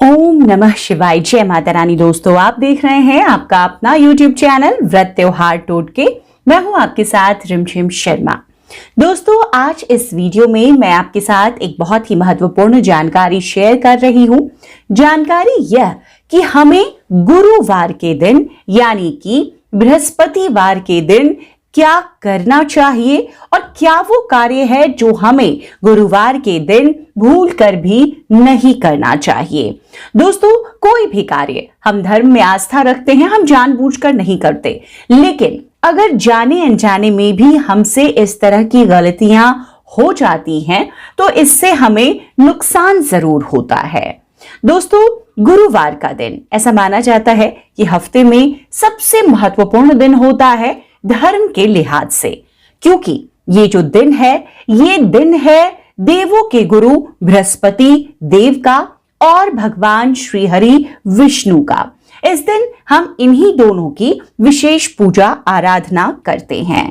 ओम नमः शिवाय। जय माता रानी। दोस्तों, आप देख रहे हैं आपका अपना YouTube चैनल व्रत त्योहार टोटके। मैं हूं आपके साथ रिमझिम शर्मा। दोस्तों, आज इस वीडियो में मैं आपके साथ एक बहुत ही महत्वपूर्ण जानकारी शेयर कर रही हूं। जानकारी यह कि हमें गुरुवार के दिन यानी कि बृहस्पतिवार के दिन क्या करना चाहिए और क्या वो कार्य है जो हमें गुरुवार के दिन भूल कर भी नहीं करना चाहिए। दोस्तों, कोई भी कार्य हम धर्म में आस्था रखते हैं, हम जानबूझकर नहीं करते, लेकिन अगर जाने अनजाने में भी हमसे इस तरह की गलतियां हो जाती हैं तो इससे हमें नुकसान जरूर होता है। दोस्तों, गुरुवार का दिन ऐसा माना जाता है कि हफ्ते में सबसे महत्वपूर्ण दिन होता है धर्म के लिहाज से, क्योंकि ये जो दिन है ये दिन है देवों के गुरु बृहस्पति देव का और भगवान श्री हरि विष्णु का। इस दिन हम इन्हीं दोनों की विशेष पूजा आराधना करते हैं।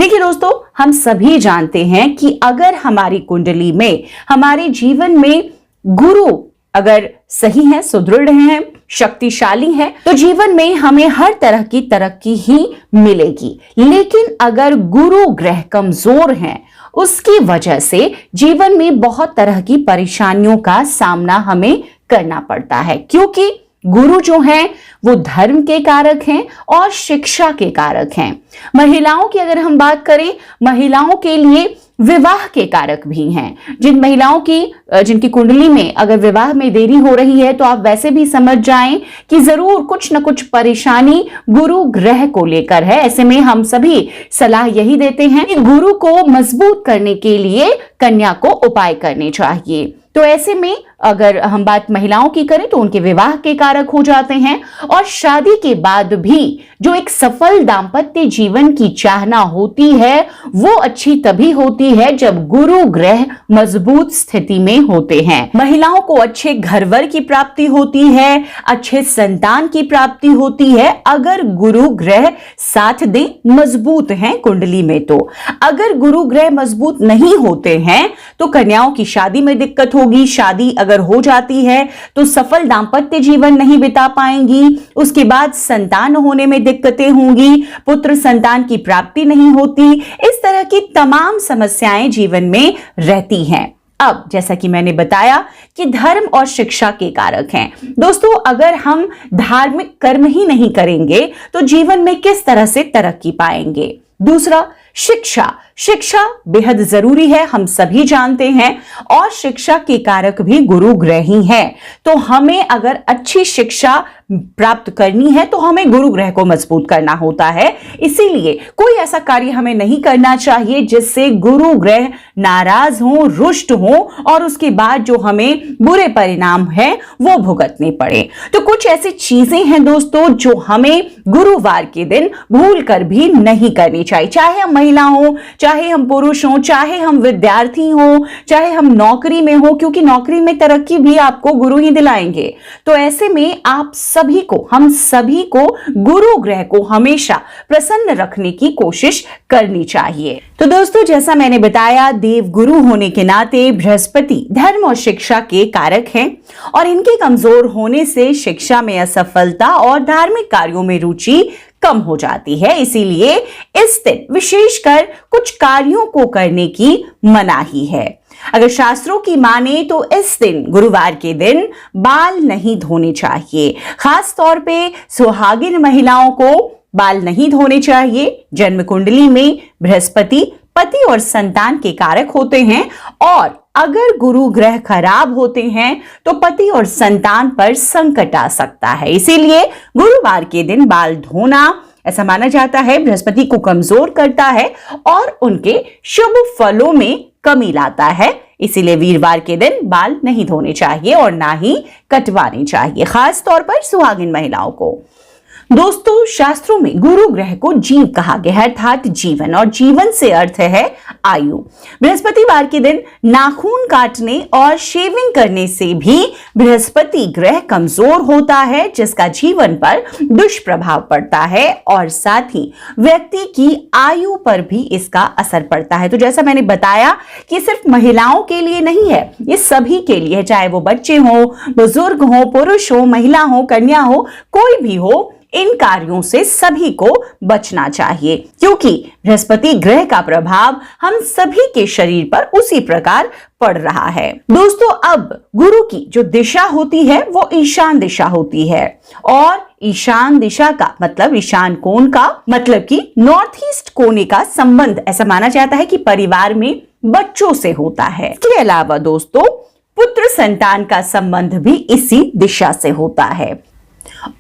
देखिए दोस्तों, हम सभी जानते हैं कि अगर हमारी कुंडली में, हमारे जीवन में गुरु अगर सही है, सुदृढ़ हैं, शक्तिशाली हैं, तो जीवन में हमें हर तरह की तरक्की ही मिलेगी। लेकिन अगर गुरु ग्रह कमजोर हैं, उसकी वजह से जीवन में बहुत तरह की परेशानियों का सामना हमें करना पड़ता है, क्योंकि गुरु जो हैं वो धर्म के कारक हैं और शिक्षा के कारक हैं। महिलाओं की अगर हम बात करें, महिलाओं के लिए विवाह के कारक भी हैं। जिन महिलाओं की जिनकी कुंडली में अगर विवाह में देरी हो रही है तो आप वैसे भी समझ जाएं कि जरूर कुछ न कुछ परेशानी गुरु ग्रह को लेकर है। ऐसे में हम सभी सलाह यही देते हैं कि गुरु को मजबूत करने के लिए कन्या को उपाय करने चाहिए। तो ऐसे में अगर हम बात महिलाओं की करें तो उनके विवाह के कारक हो जाते हैं, और शादी के बाद भी जो एक सफल दाम्पत्य जीवन की चाहना होती है वो अच्छी तभी होती है जब गुरु ग्रह मजबूत स्थिति में होते हैं। महिलाओं को अच्छे घरवर की प्राप्ति होती है, अच्छे संतान की प्राप्ति होती है अगर गुरु ग्रह साथ दें, मजबूत हैं कुंडली में। तो अगर गुरु ग्रह मजबूत नहीं होते हैं तो कन्याओं की शादी में दिक्कत होगी। शादी अगर हो जाती है तो सफल दाम्पत्य जीवन नहीं बिता पाएंगी। उसके बाद संतान होने में दिक्कतें होंगी, पुत्र संतान की प्राप्ति नहीं होती। इस तरह की तमाम समस्याएं जीवन में रहती हैं। अब जैसा कि मैंने बताया कि धर्म और शिक्षा के कारक हैं। दोस्तों, अगर हम धार्मिक कर्म ही नहीं करेंगे तो जीवन में किस तरह से तरक्की पाएंगे। दूसरा, शिक्षा बेहद जरूरी है, हम सभी जानते हैं, और शिक्षा के कारक भी गुरु ग्रह ही है। तो हमें अगर अच्छी शिक्षा प्राप्त करनी है तो हमें गुरु ग्रह को मजबूत करना होता है। इसीलिए कोई ऐसा कार्य हमें नहीं करना चाहिए जिससे गुरु ग्रह नाराज हो, रुष्ट हो और उसके बाद जो हमें बुरे परिणाम है वो भुगतने पड़े। तो कुछ ऐसी चीजें हैं दोस्तों जो हमें गुरुवार के दिन भूल कर भी नहीं करनी चाहिए, चाहे हम महिला हो, चाहे हम पुरुष हो, चाहे हम विद्यार्थी हो, चाहे हम नौकरी में हो, क्योंकि नौकरी में तरक्की भी आपको गुरु ही दिलाएंगे। तो ऐसे में आप सभी को, हम सभी को गुरु ग्रह को हमेशा प्रसन्न रखने की कोशिश करनी चाहिए। तो दोस्तों, जैसा मैंने बताया, देव गुरु होने के नाते बृहस्पति धर्म और शिक्षा के कारक हैं, और इनके कमजोर होने से शिक्षा में असफलता और धार्मिक कार्यों में रुचि कम हो जाती है। इसीलिए इस दिन विशेषकर कुछ कार्यों को करने की मनाही है। अगर शास्त्रों की माने तो इस दिन, गुरुवार के दिन, बाल नहीं धोने चाहिए। खास तौर पे सुहागिन महिलाओं को बाल नहीं धोने चाहिए। जन्म कुंडली में बृहस्पति पति और संतान के कारक होते हैं, और अगर गुरु ग्रह खराब होते हैं तो पति और संतान पर संकट आ सकता है। इसीलिए गुरुवार के दिन बाल धोना, ऐसा माना जाता है, बृहस्पति को कमजोर करता है और उनके शुभ फलों में कमी लाता है। इसीलिए वीरवार के दिन बाल नहीं धोने चाहिए और ना ही कटवाने चाहिए, खास तौर पर सुहागिन महिलाओं को। दोस्तों, शास्त्रों में गुरु ग्रह को जीव कहा गया है, अर्थात जीवन, और जीवन से अर्थ है आयु। बृहस्पतिवार के दिन नाखून काटने और शेविंग करने से भी बृहस्पति ग्रह कमजोर होता है, जिसका जीवन पर दुष्प्रभाव पड़ता है और साथ ही व्यक्ति की आयु पर भी इसका असर पड़ता है। तो जैसा मैंने बताया कि सिर्फ महिलाओं के लिए नहीं है, ये सभी के लिए है, चाहे वो बच्चे हो, बुजुर्ग हो, पुरुष हो, महिला हो, कन्या हो, कोई भी हो, इन कार्यों से सभी को बचना चाहिए, क्योंकि बृहस्पति ग्रह का प्रभाव हम सभी के शरीर पर उसी प्रकार पड़ रहा है। दोस्तों, अब गुरु की जो दिशा होती है वो ईशान दिशा होती है, और ईशान दिशा का मतलब, ईशान कोण का मतलब कि नॉर्थ ईस्ट कोने का संबंध ऐसा माना जाता है कि परिवार में बच्चों से होता है। इसके अलावा दोस्तों, पुत्र संतान का संबंध भी इसी दिशा से होता है,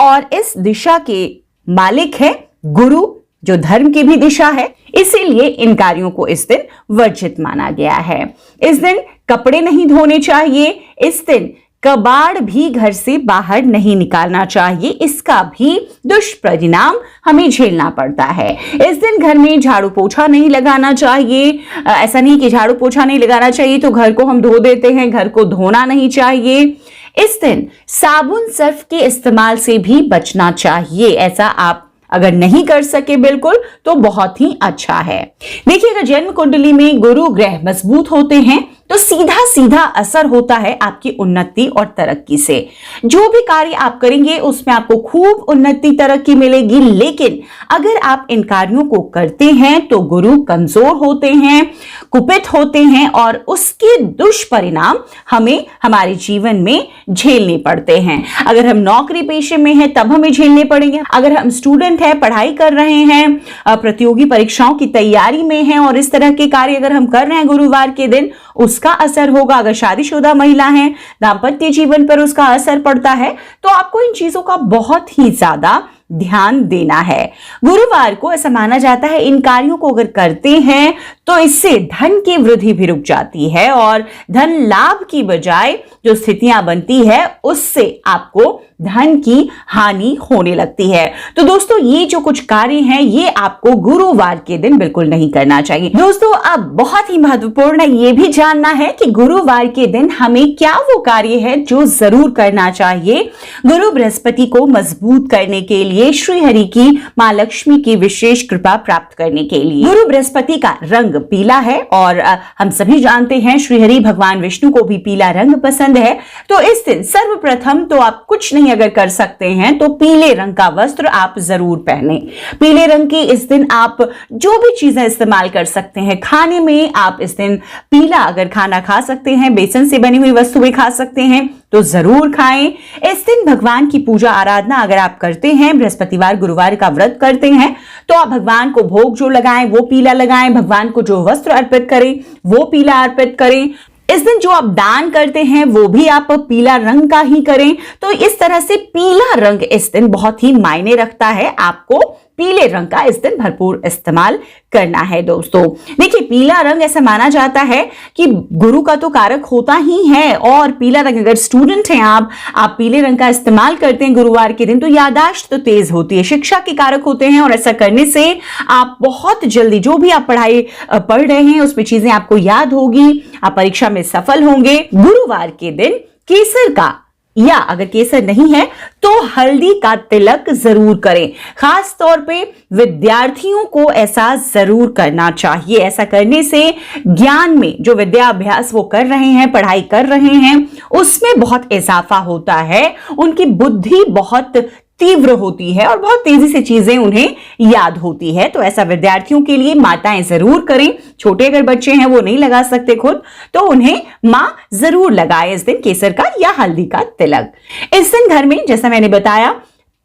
और इस दिशा के मालिक है गुरु, जो धर्म की भी दिशा है। इसीलिए इन कार्यों को इस दिन वर्जित माना गया है। इस दिन कपड़े नहीं धोने चाहिए, इस दिन कबाड़ भी घर से बाहर नहीं निकालना चाहिए, इसका भी दुष्परिणाम हमें झेलना पड़ता है। इस दिन घर में झाड़ू पोछा नहीं लगाना चाहिए। ऐसा नहीं कि झाड़ू पोछा नहीं लगाना चाहिए तो घर को हम धो देते हैं, घर को धोना नहीं चाहिए। इस दिन साबुन सर्फ के इस्तेमाल से भी बचना चाहिए। ऐसा आप अगर नहीं कर सके बिल्कुल तो बहुत ही अच्छा है। देखिए, अगर जन्म कुंडली में गुरु ग्रह मजबूत होते हैं तो सीधा सीधा असर होता है आपकी उन्नति और तरक्की से। जो भी कार्य आप करेंगे उसमें आपको खूब उन्नति तरक्की मिलेगी, लेकिन अगर आप इन कार्यों को करते हैं तो गुरु कमजोर होते हैं, कुपित होते हैं, और उसके दुष्परिणाम हमें हमारे जीवन में झेलने पड़ते हैं। अगर हम नौकरी पेशे में हैं तब हमें झेलने पड़ेंगे। अगर हम स्टूडेंट हैं, पढ़ाई कर रहे हैं, प्रतियोगी परीक्षाओं की तैयारी में हैं, और इस तरह के कार्य अगर हम कर रहे हैं गुरुवार के दिन, उसका असर होगा। अगर शादीशुदा महिला है, दाम्पत्य जीवन पर उसका असर पड़ता है, तो आपको इन चीजों का बहुत ही ज्यादा ध्यान देना है। गुरुवार को ऐसा माना जाता है इन कार्यों को अगर करते हैं तो इससे धन की वृद्धि भी रुक जाती है, और धन लाभ की बजाय जो स्थितियां बनती है उससे आपको धन की हानि होने लगती है। तो दोस्तों, ये जो कुछ कार्य हैं ये आपको गुरुवार के दिन बिल्कुल नहीं करना चाहिए। दोस्तों, अब बहुत ही महत्वपूर्ण ये भी जानना है कि गुरुवार के दिन हमें क्या वो कार्य है जो जरूर करना चाहिए। गुरु बृहस्पति को मजबूत करने के लिए, श्री हरि की मां लक्ष्मी की विशेष कृपा प्राप्त करने के लिए। गुरु बृहस्पति का रंग पीला है, और हम सभी जानते हैं श्री हरि भगवान विष्णु को भी पीला रंग पसंद है। तो इस दिन सर्वप्रथम तो आप कुछ नहीं अगर कर सकते हैं तो पीले रंग का वस्त्र आप जरूर पहने। पीले रंग की इस दिन आप जो भी चीजें इस्तेमाल कर सकते हैं, खाने में आप इस दिन पीला अगर खाना खा सकते हैं, बेसन से बनी हुई वस्तुएं खा सकते हैं तो जरूर खाएं। इस दिन भगवान की पूजा आराधना अगर आप करते हैं, बृहस्पतिवार गुरुवार का व्रत करते हैं, तो आप भगवान को भोग जो लगाएं वो पीला लगाएं, भगवान को जो वस्त्र अर्पित करें वो पीला अर्पित करें। इस दिन जो आप दान करते हैं वो भी आप पीला रंग का ही करें। तो इस तरह से पीला रंग इस दिन बहुत ही मायने रखता है, आपको पीले रंग का इस दिन भरपूर इस्तेमाल करना है। दोस्तों देखिए, पीला रंग ऐसा माना जाता है कि गुरु का तो कारक होता ही है, और पीला रंग, अगर स्टूडेंट हैं आप पीले रंग का इस्तेमाल करते हैं गुरुवार के दिन तो याददाश्त तो तेज होती है, शिक्षा के कारक होते हैं, और ऐसा करने से आप बहुत जल्दी जो भी आप पढ़ाई पढ़ रहे हैं उसमें चीजें आपको याद होगी, आप परीक्षा में सफल होंगे। गुरुवार के दिन केसर का, या अगर केसर नहीं है तो हल्दी का तिलक जरूर करें। खास तौर पे विद्यार्थियों को ऐसा जरूर करना चाहिए। ऐसा करने से ज्ञान में, जो विद्या अभ्यास वो कर रहे हैं, पढ़ाई कर रहे हैं, उसमें बहुत इजाफा होता है, उनकी बुद्धि बहुत तीव्र होती है और बहुत तेजी से चीजें उन्हें याद होती है। तो ऐसा विद्यार्थियों के लिए माताएं जरूर करें। छोटे अगर बच्चे हैं वो नहीं लगा सकते खुद, तो उन्हें मां जरूर लगाए इस दिन केसर का या हल्दी का तिलक। इस दिन घर में, जैसा मैंने बताया,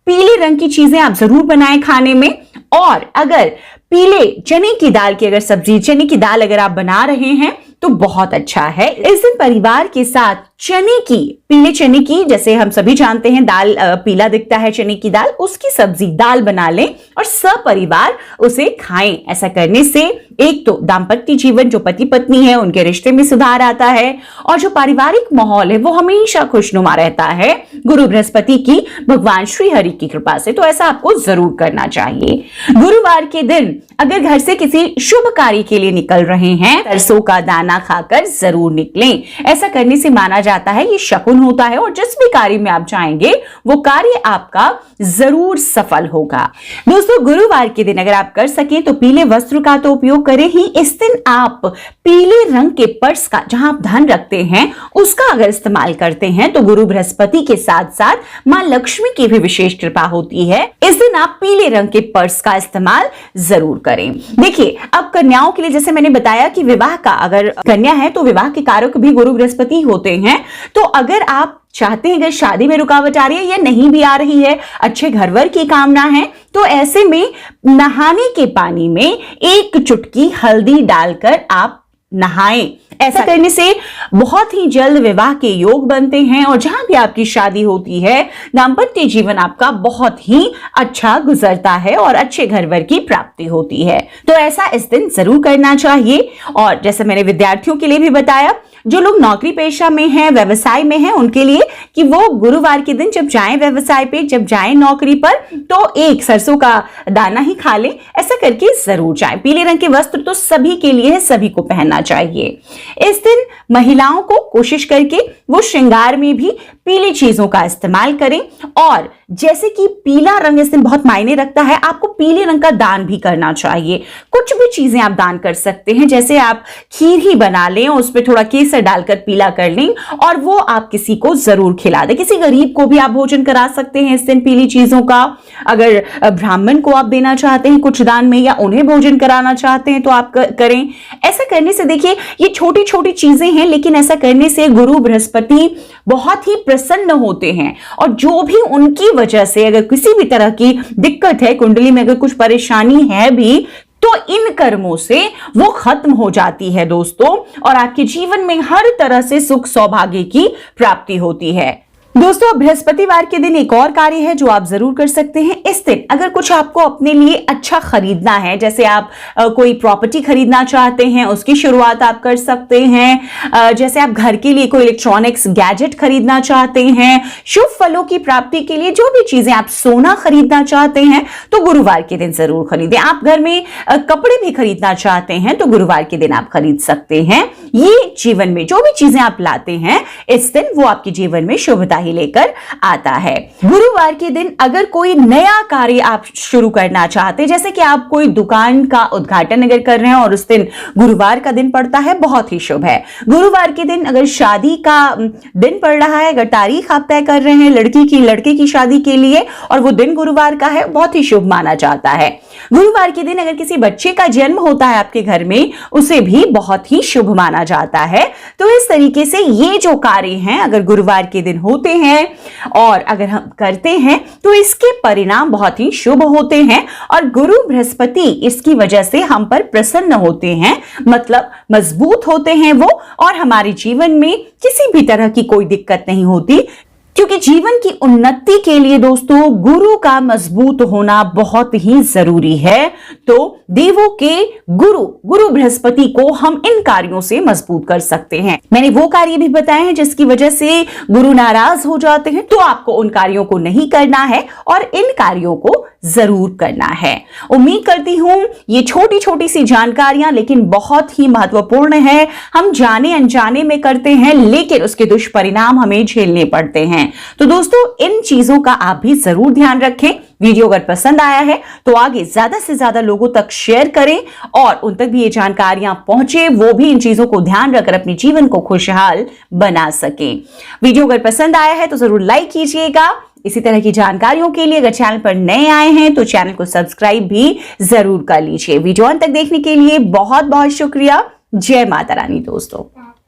पीले रंग की चीजें आप जरूर बनाएं खाने में। और अगर पीले चने की दाल की अगर सब्जी, चने की दाल अगर आप बना रहे हैं तो बहुत अच्छा है। इस दिन परिवार के साथ चने की, पीले चने की, जैसे हम सभी जानते हैं दाल पीला दिखता है चने की दाल, उसकी सब्जी दाल बना लें और सपरिवार उसे खाएं। ऐसा करने से एक तो दाम्पत्य जीवन, जो पति पत्नी है उनके रिश्ते में सुधार आता है और जो पारिवारिक माहौल है वो हमेशा खुशनुमा रहता है गुरु बृहस्पति की, भगवान श्री हरि की कृपा से। तो ऐसा आपको जरूर करना चाहिए। गुरुवार के दिन अगर घर से किसी शुभ कार्य के लिए निकल रहे हैं, सरसों का दाना खाकर जरूर निकलें। ऐसा करने से माना जाता है ये शकुन होता है और जिस भी कार्य में आप जाएंगे वो कार्य आपका जरूर सफल होगा। दोस्तों, गुरुवार के दिन अगर आप कर सकें तो पीले वस्त्र का तो उपयोग करें ही। इस दिन आप पीले रंग के पर्स का, जहां आप धन रखते हैं, उसका अगर इस्तेमाल करते हैं तो गुरु बृहस्पति के साथ साथ मां लक्ष्मी की भी विशेष कृपा होती है। इस दिन आप पीले रंग के पर्स का इस्तेमाल जरूर करें। देखिए, अब कन्याओं के लिए जैसे मैंने बताया कि विवाह का, अगर कन्या है तो विवाह के कारक भी गुरु बृहस्पति होते हैं। तो अगर आप चाहते हैं कि शादी में रुकावट आ रही है या नहीं भी आ रही है, अच्छे घरवर की कामना है, तो ऐसे में नहाने के पानी में एक चुटकी हल्दी डालकर आप नहाएं। ऐसा करने से बहुत ही जल्द विवाह के योग बनते हैं और जहां भी आपकी शादी होती है, दाम्पत्य जीवन आपका बहुत ही अच्छा गुजरता है और अच्छे घरवर की प्राप्ति होती है। तो ऐसा इस दिन जरूर करना चाहिए। और जैसे मैंने विद्यार्थियों के लिए भी बताया, जो लोग नौकरी पेशा में हैं, व्यवसाय में हैं, उनके लिए कि वो गुरुवार के दिन जब जाएं व्यवसाय पे, जब जाएं नौकरी पर, तो एक सरसों का दाना ही खा लें। ऐसा करके जरूर जाएं। पीले रंग के वस्त्र तो सभी के लिए है, सभी को पहनना चाहिए। इस दिन महिलाओं को कोशिश करके वो श्रृंगार में भी पीली चीजों का इस्तेमाल करें। और जैसे कि पीला रंग इस दिन बहुत मायने रखता है, आपको पीले रंग का दान भी करना चाहिए। कुछ भी चीजें आप दान कर सकते हैं, जैसे आप खीर ही बना लें, उस पर थोड़ा केसर डालकर पीला कर लें और वो आप किसी को जरूर खिला दें। किसी गरीब को भी आप भोजन करा सकते हैं इस दिन पीली चीजों का। अगर ब्राह्मण को आप देना चाहते हैं कुछ दान में, या उन्हें भोजन कराना चाहते हैं, तो आप करें। ऐसा करने से देखिए, ये छोटी छोटी चीजें हैं, लेकिन ऐसा करने से गुरु बृहस्पति बहुत ही प्रसन्न होते हैं और जो भी उनकी वजह से अगर किसी भी तरह की दिक्कत है, कुंडली में अगर कुछ परेशानी है भी, तो इन कर्मों से वो खत्म हो जाती है दोस्तों, और आपके जीवन में हर तरह से सुख सौभाग्य की प्राप्ति होती है। दोस्तों, बृहस्पतिवार के दिन एक और कार्य है जो आप जरूर कर सकते हैं। इस दिन अगर कुछ आपको अपने लिए अच्छा खरीदना है, जैसे आप कोई प्रॉपर्टी खरीदना चाहते हैं, उसकी शुरुआत आप कर सकते हैं। जैसे आप घर के लिए कोई इलेक्ट्रॉनिक्स गैजेट खरीदना चाहते हैं, शुभ फलों की प्राप्ति के लिए जो भी चीजें, आप सोना खरीदना चाहते हैं तो गुरुवार के दिन जरूर खरीदें। आप घर में कपड़े भी खरीदना चाहते हैं तो गुरुवार के दिन आप खरीद सकते हैं। ये जीवन में जो भी चीजें आप लाते हैं इस दिन, वो आपके जीवन में शुभता लेकर आता है। गुरुवार के दिन अगर कोई नया कार्य आप शुरू करना चाहते हैं, जैसे कि आप कोई दुकान का उद्घाटन अगर कर रहे हैं और उस दिन गुरुवार का दिन पड़ता है, बहुत ही शुभ है। गुरुवार के दिन अगर शादी का दिन पड़ रहा है, अगर तारीख आप तय कर रहे हैं लड़के की शादी के लिए और वो दिन गुरुवार का है, बहुत ही शुभ माना जाता है। गुरुवार के दिन अगर किसी बच्चे का जन्म होता है आपके घर में, उसे भी बहुत ही शुभ माना जाता है। तो इस तरीके से ये जो कार्य हैं अगर गुरुवार के दिन होते हैं और अगर हम करते हैं तो इसके परिणाम बहुत ही शुभ होते हैं और गुरु बृहस्पति इसकी वजह से हम पर प्रसन्न होते हैं, मतलब मजबूत होते हैं वो, और हमारे जीवन में किसी भी तरह की कोई दिक्कत नहीं होती। क्योंकि जीवन की उन्नति के लिए दोस्तों गुरु का मजबूत होना बहुत ही जरूरी है। तो देवों के गुरु बृहस्पति को हम इन कार्यों से मजबूत कर सकते हैं। मैंने वो कार्य भी बताए हैं जिसकी वजह से गुरु नाराज हो जाते हैं, तो आपको उन कार्यों को नहीं करना है और इन कार्यों को जरूर करना है। उम्मीद करती हूं ये छोटी छोटी सी जानकारियां लेकिन बहुत ही महत्वपूर्ण है। हम जाने अनजाने में करते हैं लेकिन उसके दुष्परिणाम हमें झेलने पड़ते हैं। तो दोस्तों इन चीजों का आप भी जरूर ध्यान रखें। वीडियो अगर पसंद आया है तो आगे ज्यादा से ज्यादा लोगों तक शेयर करें और उन तक भी ये जानकारियां पहुंचे, वो भी इन चीजों को ध्यान रखकर अपने जीवन को खुशहाल बना सकें। वीडियो अगर पसंद आया है तो जरूर लाइक कीजिएगा। इसी तरह की जानकारियों के लिए अगर चैनल पर नए आए हैं तो चैनल को सब्सक्राइब भी जरूर कर लीजिए। वीडियो अंत तक देखने के लिए बहुत बहुत शुक्रिया। जय माता रानी दोस्तों।